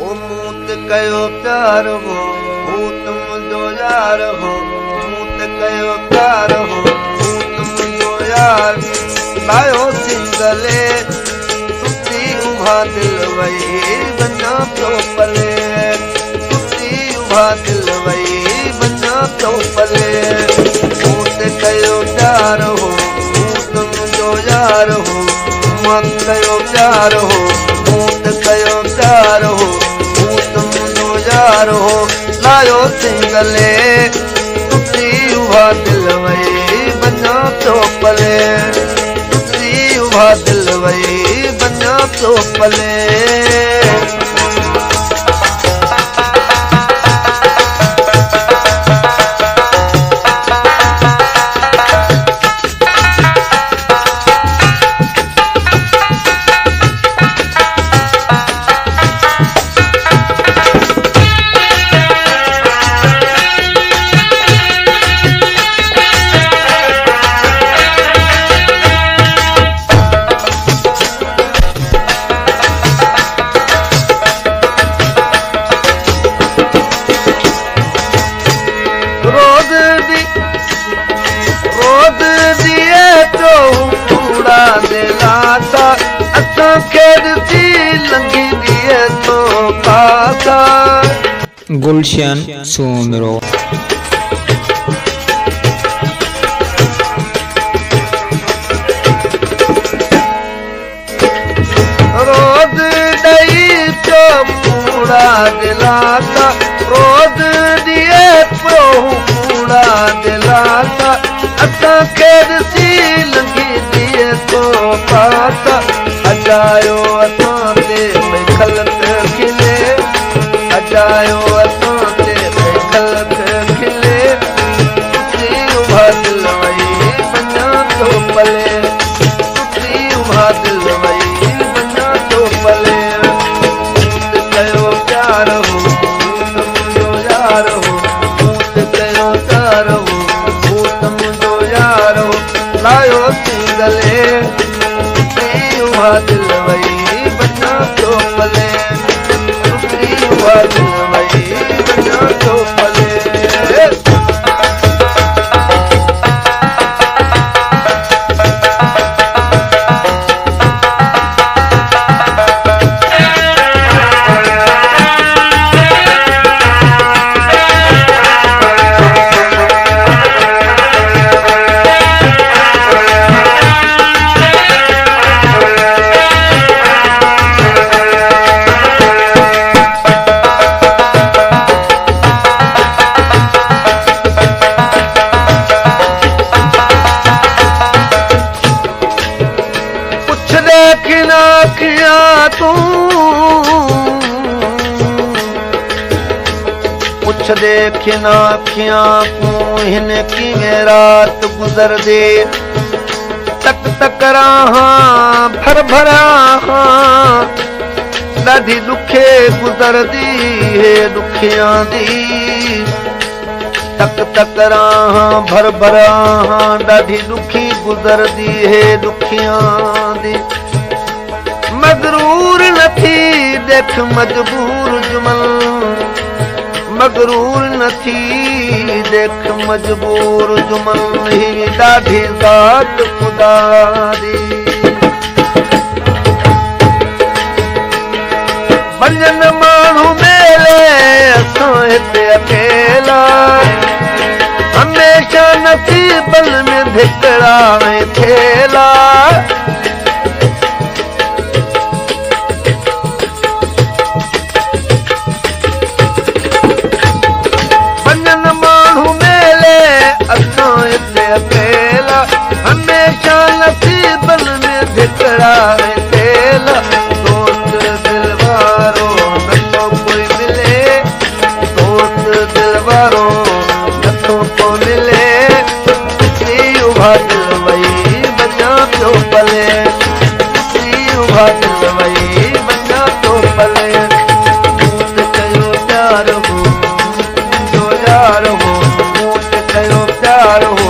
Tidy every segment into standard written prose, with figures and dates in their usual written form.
मूत कयो प्यार हो तुमजो यार हो मूत कयो प्यार हो तुमजो यार लायो सिंगले तुती उभा दिल वही बना तो पले तुती उभा दिल वही बना तो पले मूत कयो प्यार हो तुमजो यार हो मूत कयो प्यार हो मूत कयो प्यार हो तुमजो यार हो लायो सिंगले तुती उभा दिल वही बना तो पले तुती उभा दिल वही बना तो पले गुलशन सुमरो रोज दई तो पूरा दिलाता रोज दिए तो पूरा दिलाता असा खेद सी लगी दिए तो पाता अजायो असा दे खलत खिले अजायो असा दे खलत खिले तुती उभा दिल वही बना तो पले तुती उभा दिल वही बना तो पले मूत कयो प्यार हो तुमजो यार हो मूत कयो प्यार हो तुमजो यार हो लायो सिंगले तुती उभा दिल वही बना तो पले तुती उभा दिल वही बना तो पले कुछ देखना अखियां को हिन की रात गुजर दे तक तक राहां भर भर आहां ॾाढी ॾुखे गुज़रदी है ॾुखियां दी तक तक राहां भर भर आहां ॾाढी ॾुखी गुज़रदी है ॾुखियां दी मगरूर न थी देख मजबूर जुमल मगरूर न थी देख मजबूर जुमल ही ॾाढी ज़ात ख़ुदा दी पंजन माण्हू मेले असां हिते अकेला हमेशा नसीबन में धिकड़ा ऐं थेला अकेला हमेशा नसीबन में धिकड़ा थेला दोस्त दिलवारो नथो कोई मिले दोस्त दिलवारो नथो को मिले तुती उभा दिल वही बना तो पले तुती उभा दिल वही बना तो पले मूत कयो प्यार हो तुमजो यार हो मूत कयो प्यार हो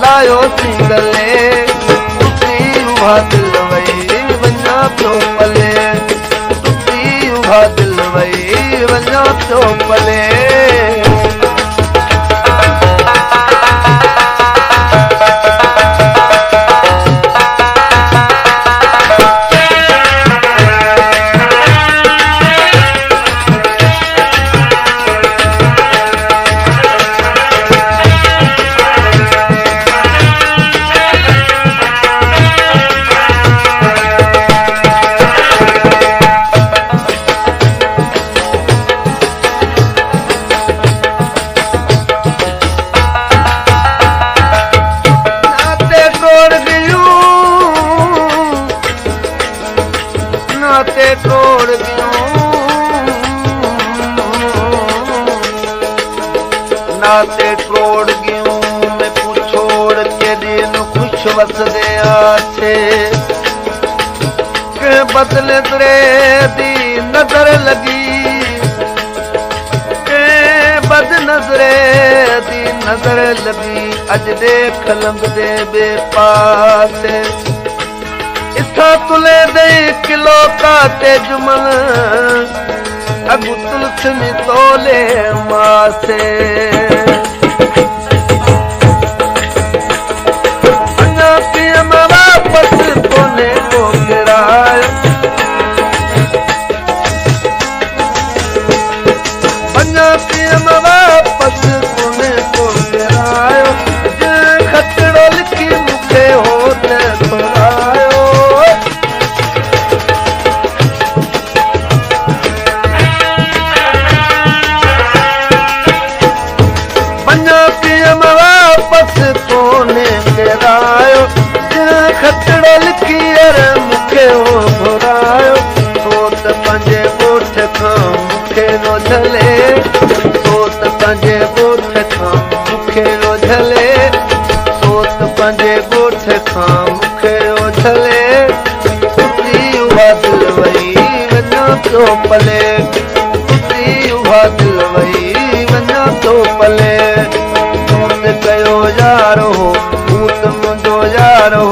लायो सिंगले तुती उभा दिल वही बना तो पले चोपले तोड़ दियो नाते तोड़ गियो मैं छोड़ के दिन खुश वस दे आछे के बदले तेरे दी नजर लगी के बद नजरे दी नजर लगी अज देख लंग दे बेपासे इथा तुले दे किलो काटे जुमन अगु तुलसनी तोले मासे अन्ना पियम वापस कोने को गिरायो अन्ना पियम वापस कोने को गिरायो जे खतड़ो लिखी मुखे होते थोरायो खतड़ो लिखी मुखे हो घुरायो सोत पंजे ॻोठ खां मुखे नो झले सोत पंजे ॻोठ खां मुखे नो झले सोत पंजे ॻोठ खां मुखे नो झले तुसी उहा दिल वई वञा तो पले तुसी उहा दिल वई वञा तो पले मूत कयो यारो मूत मुंहिंजो यारो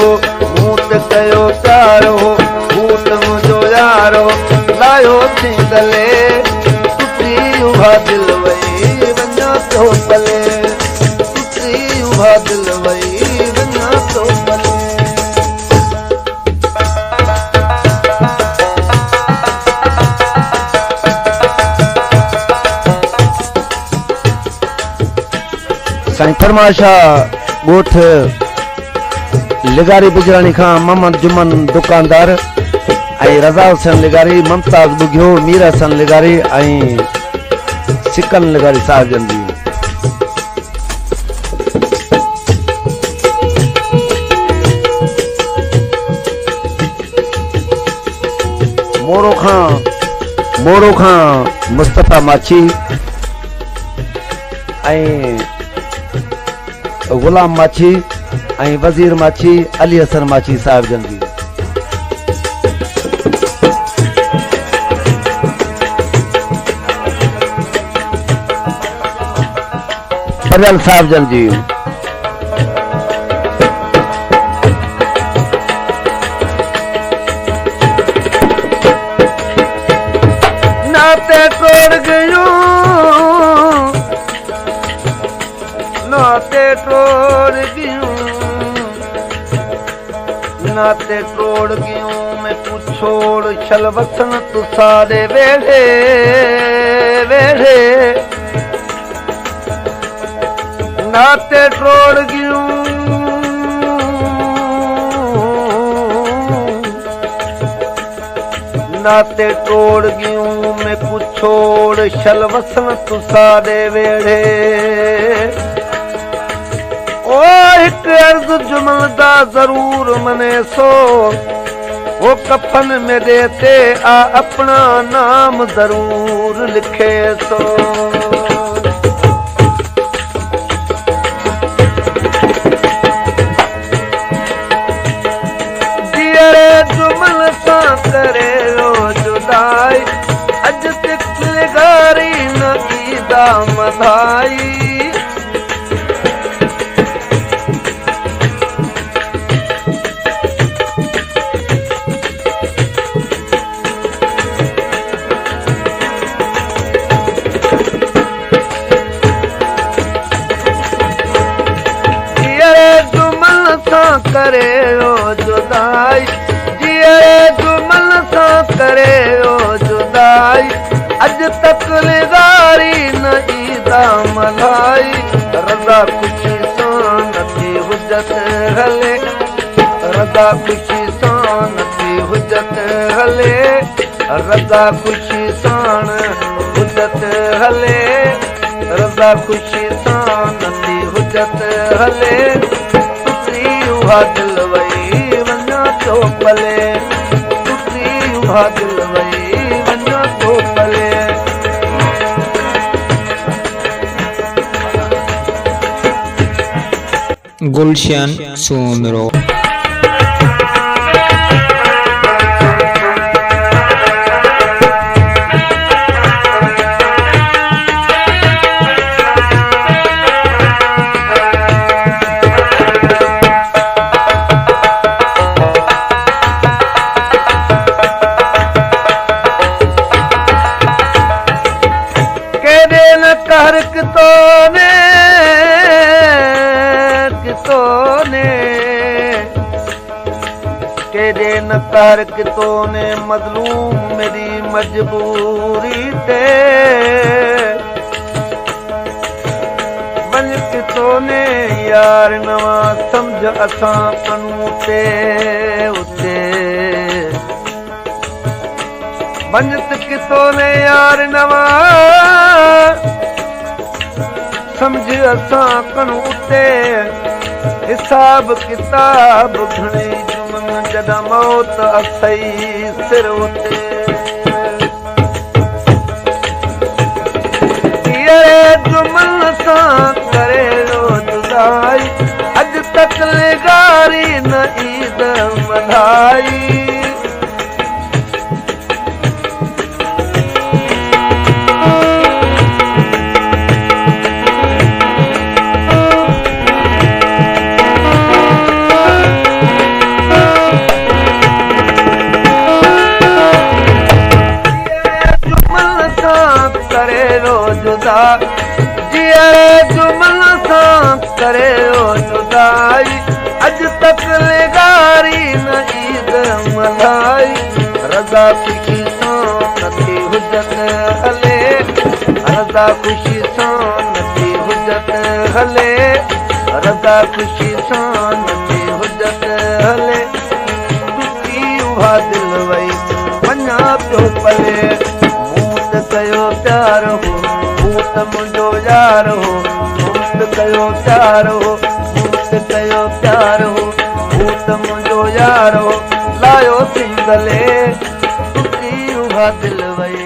मूत कयो प्यारो भूत मुंहिंजो यारो लायो थी गले तुसी उहा दिल वई वञा तो पले तुसी उहा दिल वई वञा तो पले साईं फरमाशा ॻोठ लिगारी बिजरानी खां मोहम्मद जुमन दुकानदार ऐं रज़ा हुसैन लिगारी मुमताज बुघियो मीर हसन लिगारी ऐं सिकन लिगारी साहिब जन जी मोरो खां मुस्तफा माछी ऐं गुलाम माछी ऐं वज़ीर माछी अली हसन माछी साहिब जन जी फजल साहिब जन जी नाते तोड़ गयो नाते तोड़ गयो नाते तोड़ गयो मैं छोड़ छल वसन तू सारे वेढ़े वेढ़े नाते तोड़ गयो नाते तोड़ गयो मैं छोड़ छल वसन तू सारे वेढ़े ओ एक अर्ज जुमलदा जरूर मने सो वो कफन में देते आ अपना नाम जरूर लिखे सो दियरे जुमल सा करे रो जुदाई अज तक लिगारी न ईदा मधाई करे जुदाई जीअरे जुमन सां करे जुदाई अॼु तक निगारी न ईदा मलाई रज़ा ख़ुशी सां नथी हुजत हले रज़ा ख़ुशी सां नथी हुजत हले रज़ा ख़ुशी सां हुजत हले रज़ा ख़ुशी सां नथी हुजत हले तुसी उहा दिल वई वञा थो भले तुसी उहा दिल वई वञा थो भले गुलशन सोनरो कर कितों ने मजलूम मेरी मजबूरी ते बन कितों ने यार नवा समझ असां पनू ते उते बंजत कितों ने यार नवा समझ असां कनू उते हिसाब किताब घणे जॾहिं मौत अथई सिर उते जुमन सां करे जुदाई अॼु तक निगारी न ईद वधाई जुमन सां करे जुदाई अॼु तक निगारी न ईद मलाई रज़ा ख़ुशी सां नथी हुजत हले रज़ा ख़ुशी सां नथी हुजत हले रज़ा ख़ुशी सां नथी हुजत हले तुसी उहा दिल वई वञा पियो पले मूं त कयो प्यार हो मुंहिंजो यार हो मूं कयो प्यार हो मूं कयो प्यार हो भूत मुंहिंजो यार हो लायो थी गले तुसी उहा दिल वई